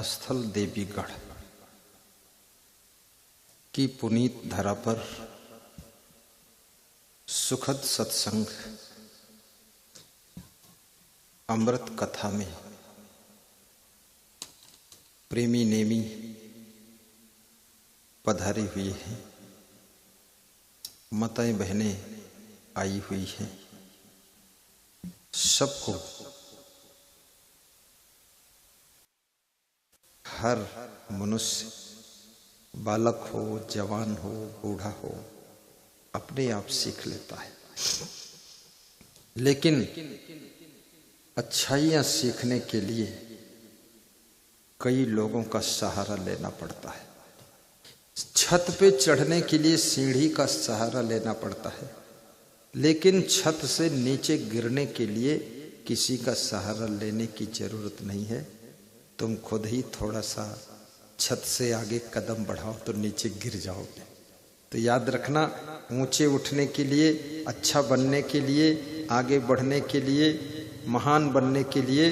स्थल देवीगढ़ की पुनीत धरा पर सुखद सत्संग अमृत कथा में प्रेमी नेमी पधारी हुई हैं, माताएं बहनें आई हुई हैं। सबको हर मनुष्य, बालक हो, जवान हो, बूढ़ा हो, अपने आप सीख लेता है, लेकिन अच्छाइयाँ सीखने के लिए कई लोगों का सहारा लेना पड़ता है। छत पे चढ़ने के लिए सीढ़ी का सहारा लेना पड़ता है, लेकिन छत से नीचे गिरने के लिए किसी का सहारा लेने की जरूरत नहीं है। तुम खुद ही थोड़ा सा छत से आगे कदम बढ़ाओ तो नीचे गिर जाओगे। तो याद रखना, ऊंचे उठने के लिए, अच्छा बनने के लिए, आगे बढ़ने के लिए, महान बनने के लिए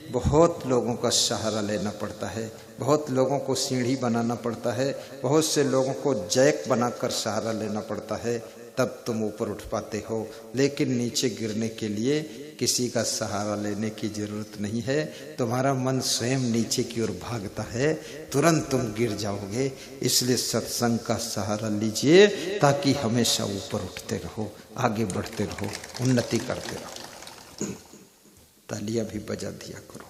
बहुत लोगों का सहारा लेना पड़ता है, बहुत लोगों को सीढ़ी बनाना पड़ता है, बहुत से लोगों को जैक बनाकर सहारा लेना पड़ता है, तब तुम ऊपर उठ पाते हो। लेकिन नीचे गिरने के लिए किसी का सहारा लेने की जरूरत नहीं है। तुम्हारा मन स्वयं नीचे की ओर भागता है, तुरंत तुम गिर जाओगे। इसलिए सत्संग का सहारा लीजिए ताकि हमेशा ऊपर उठते रहो, आगे बढ़ते रहो, उन्नति करते रहो। तालियां भी बजा दिया करो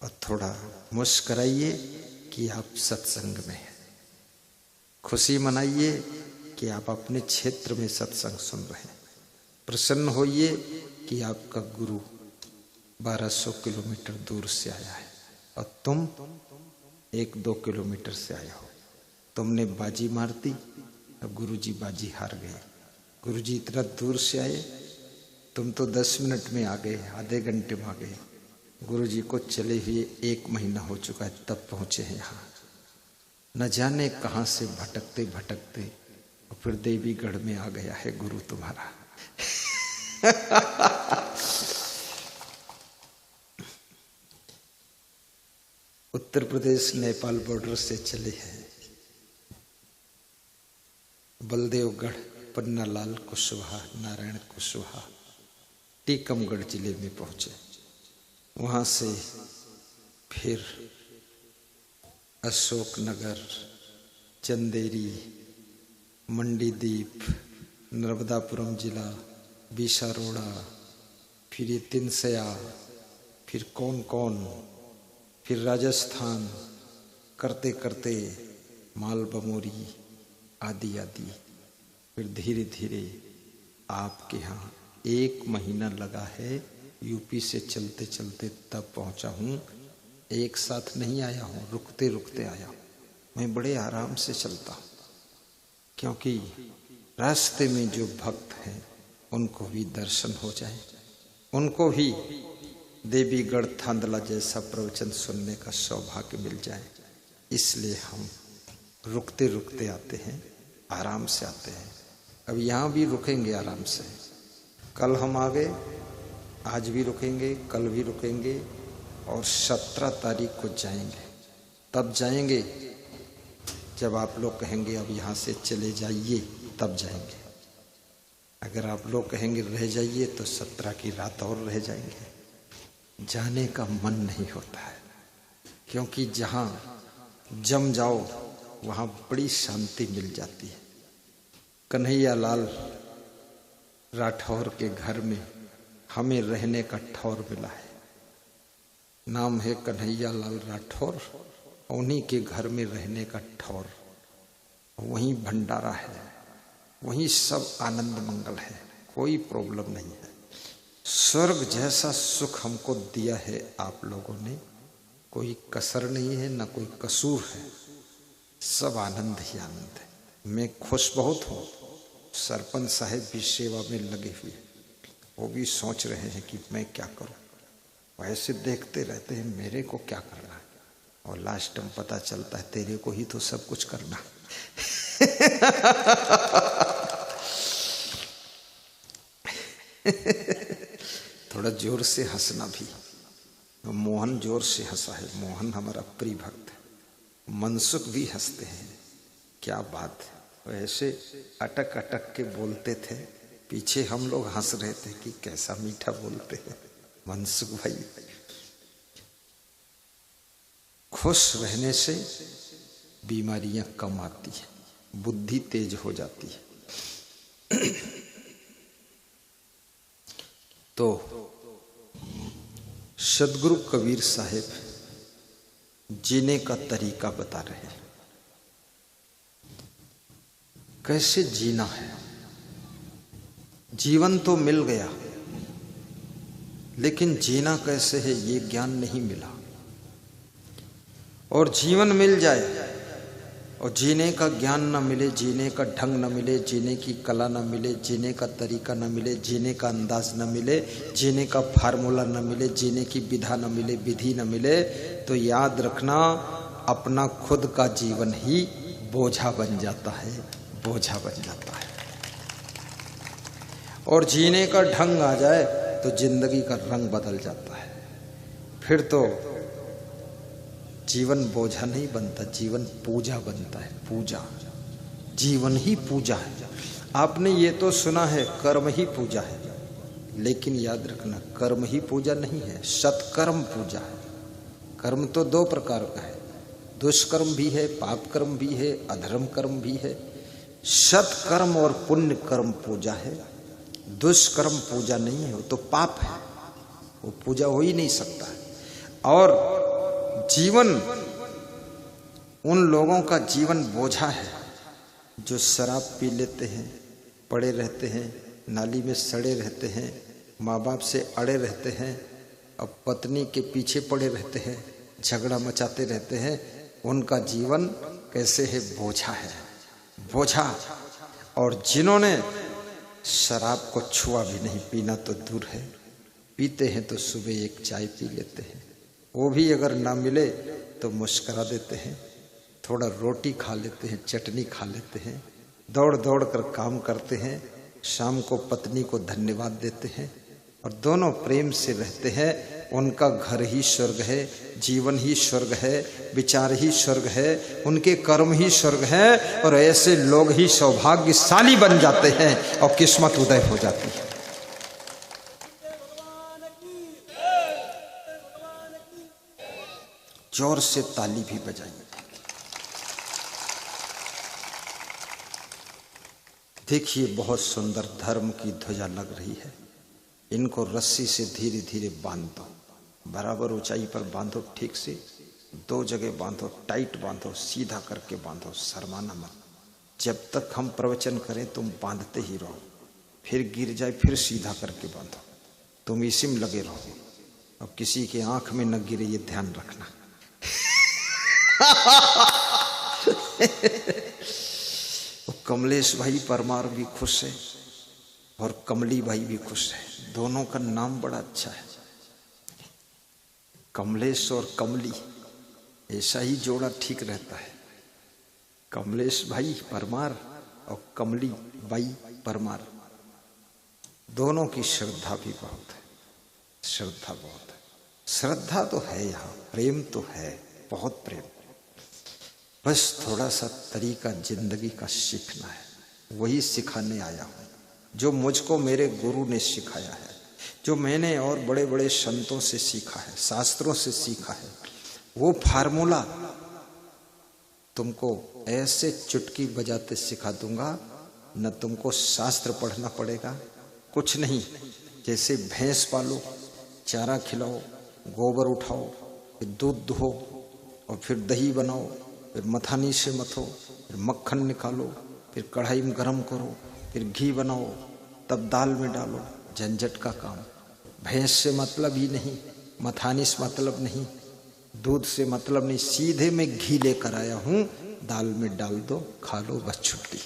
और थोड़ा मुस्कराइए कि आप सत्संग में हैं। खुशी मनाइए कि आप अपने क्षेत्र में सत्संग सुन रहे हैं। प्रसन्न होइए कि आपका गुरु 1200 किलोमीटर दूर से आया है और तुम 1-2 किलोमीटर से आए हो। तुमने बाजी मार दी, अब गुरुजी बाजी हार गए। गुरुजी इतना दूर से आए, तुम तो 10 मिनट में आ गए, आधे घंटे में आ गए। गुरुजी को चले हुए 1 महीना हो चुका है, तब पहुंचे हैं यहाँ। न जाने कहाँ से भटकते भटकते और फिर देवीगढ़ में आ गया है गुरु तुम्हारा। उत्तर प्रदेश नेपाल बॉर्डर से चले हैं। बलदेवगढ़, पन्नालाल कुशवाहा, नारायण कुशवाहा, टीकमगढ़ जिले में पहुंचे। वहां से फिर अशोकनगर, चंदेरी, मंडीदीप, नर्मदापुरम जिला, बीसारोड़ा, फिर ये तिनसया, फिर कौन कौन, फिर राजस्थान, करते करते मालबमोरी आदि आदि। फिर धीरे धीरे आपके यहाँ 1 महीना लगा है। यूपी से चलते चलते तब पहुंचा हूँ। एक साथ नहीं आया हूँ, रुकते रुकते आया हूँ। मैं बड़े आराम से चलता हूँ, क्योंकि रास्ते में जो भक्त हैं उनको भी दर्शन हो जाए, उनको भी देवीगढ़ थांदला जैसा प्रवचन सुनने का सौभाग्य मिल जाए। इसलिए हम रुकते रुकते आते हैं, आराम से आते हैं। अब यहाँ भी रुकेंगे आराम से। कल हम आ गए, आज भी रुकेंगे, कल भी रुकेंगे और 17 तारीख को जाएंगे। तब जाएंगे जब आप लोग कहेंगे अब यहाँ से चले जाइए, तब जाएंगे। अगर आप लोग कहेंगे रह जाइए तो 17 की रात और रह जाएंगे। जाने का मन नहीं होता है, क्योंकि जहाँ जम जाओ वहाँ बड़ी शांति मिल जाती है। कन्हैया लाल राठौर के घर में हमें रहने का ठौर मिला है। नाम है कन्हैया लाल राठौर, उन्हीं के घर में रहने का ठौर। वहीं भंडारा है, वहीं सब आनंद मंगल है, कोई प्रॉब्लम नहीं है। स्वर्ग जैसा सुख हमको दिया है आप लोगों ने, कोई कसर नहीं है, ना कोई कसूर है, सब आनंद ही आनंद है। मैं खुश बहुत हूँ। सरपंच साहब भी सेवा में लगे हुए, वो भी सोच रहे हैं कि मैं क्या करूं। वैसे देखते रहते हैं मेरे को क्या करना है, और लास्ट में पता चलता है तेरे को ही तो सब कुछ करना। थोड़ा जोर से हंसना भी। मोहन जोर से हंसा है। मोहन हमारा प्रिय भक्त है। मनसुख भी हंसते हैं। क्या बात है। वैसे अटक अटक के बोलते थे, पीछे हम लोग हंस रहे थे कि कैसा मीठा बोलते हैं मनसुख भाई। खुश रहने से बीमारियां कम आती है, बुद्धि तेज हो जाती है। तो सदगुरु कबीर साहिब जीने का तरीका बता रहे हैं, कैसे जीना है। जीवन तो मिल गया, लेकिन जीना कैसे है ये ज्ञान नहीं मिला। और जीवन मिल जाए और जीने का ज्ञान न मिले, जीने का ढंग न मिले, जीने की कला न मिले, जीने का तरीका न मिले, जीने का अंदाज न मिले, जीने का फार्मूला न मिले, जीने की विधा न मिले, विधि न मिले, तो याद रखना अपना खुद का जीवन ही बोझा बन जाता है, बोझा बन जाता है। और जीने का ढंग आ जाए तो जिंदगी का रंग बदल जाता है। फिर तो जीवन बोझा नहीं बनता, जीवन पूजा बनता है। पूजा, जीवन ही पूजा है। आपने ये तो सुना है कर्म ही पूजा है, लेकिन याद रखना कर्म ही पूजा नहीं है, सत्कर्म पूजा है। कर्म तो दो प्रकार का है, दुष्कर्म भी है, पाप कर्म भी है, अधर्म कर्म भी है। सत्कर्म और पुण्य कर्म पूजा है, दुष्कर्म पूजा नहीं है, वो तो पाप है, वो पूजा हो ही नहीं सकता। और जीवन, उन लोगों का जीवन बोझा है जो शराब पी लेते हैं, पड़े रहते हैं, नाली में सड़े रहते हैं, माँ बाप से अड़े रहते हैं, अब पत्नी के पीछे पड़े रहते हैं, झगड़ा मचाते रहते हैं। उनका जीवन कैसे है, बोझा है, बोझा। और जिन्होंने शराब को छुआ भी नहीं, पीना तो दूर है, पीते हैं तो सुबह एक चाय पी लेते हैं, वो भी अगर ना मिले तो मुस्करा देते हैं, थोड़ा रोटी खा लेते हैं, चटनी खा लेते हैं, दौड़ दौड़ कर काम करते हैं, शाम को पत्नी को धन्यवाद देते हैं और दोनों प्रेम से रहते हैं। उनका घर ही स्वर्ग है, जीवन ही स्वर्ग है, विचार ही स्वर्ग है, उनके कर्म ही स्वर्ग है। और ऐसे लोग ही सौभाग्यशाली बन जाते हैं और किस्मत उदय हो जाती है। जोर से ताली भी बजाइए। देखिए बहुत सुंदर धर्म की ध्वजा लग रही है। इनको रस्सी से धीरे धीरे बांध दो, बराबर ऊंचाई पर बांधो, ठीक से 2 जगह बांधो, टाइट बांधो, सीधा करके बांधो, शर्माना मत। जब तक हम प्रवचन करें तुम बांधते ही रहो, फिर गिर जाए फिर सीधा करके बांधो, तुम इसी में लगे रहो। अब किसी के आंख में न गिरे ये ध्यान रखना। कमलेश भाई परमार भी खुश है और कमली भाई भी खुश है, दोनों का नाम बड़ा अच्छा है, कमलेश और कमली। ऐसा ही जोड़ा ठीक रहता है, कमलेश भाई परमार और कमली बाई परमार। दोनों की श्रद्धा भी बहुत है, श्रद्धा बहुत है। श्रद्धा तो है, यहाँ प्रेम तो है, बहुत प्रेम। बस थोड़ा सा तरीका जिंदगी का सीखना है, वही सिखाने आया हूँ जो मुझको मेरे गुरु ने सिखाया है, जो मैंने और बड़े बड़े संतों से सीखा है, शास्त्रों से सीखा है। वो फार्मूला तुमको ऐसे चुटकी बजाते सिखा दूंगा, न तुमको शास्त्र पढ़ना पड़ेगा, कुछ नहीं। जैसे भैंस पालो, चारा खिलाओ, गोबर उठाओ, फिर दूध दुहो और फिर दही बनाओ, फिर मथानी से मथो, फिर मक्खन निकालो, फिर कढ़ाई में गरम करो, फिर घी बनाओ, तब दाल में डालो। झंझट का काम। भैंस से मतलब ही नहीं, मथानी से मतलब नहीं, दूध से मतलब नहीं, सीधे मैं घी लेकर आया हूँ, दाल में डाल दो, खा लो, बस छुट्टी।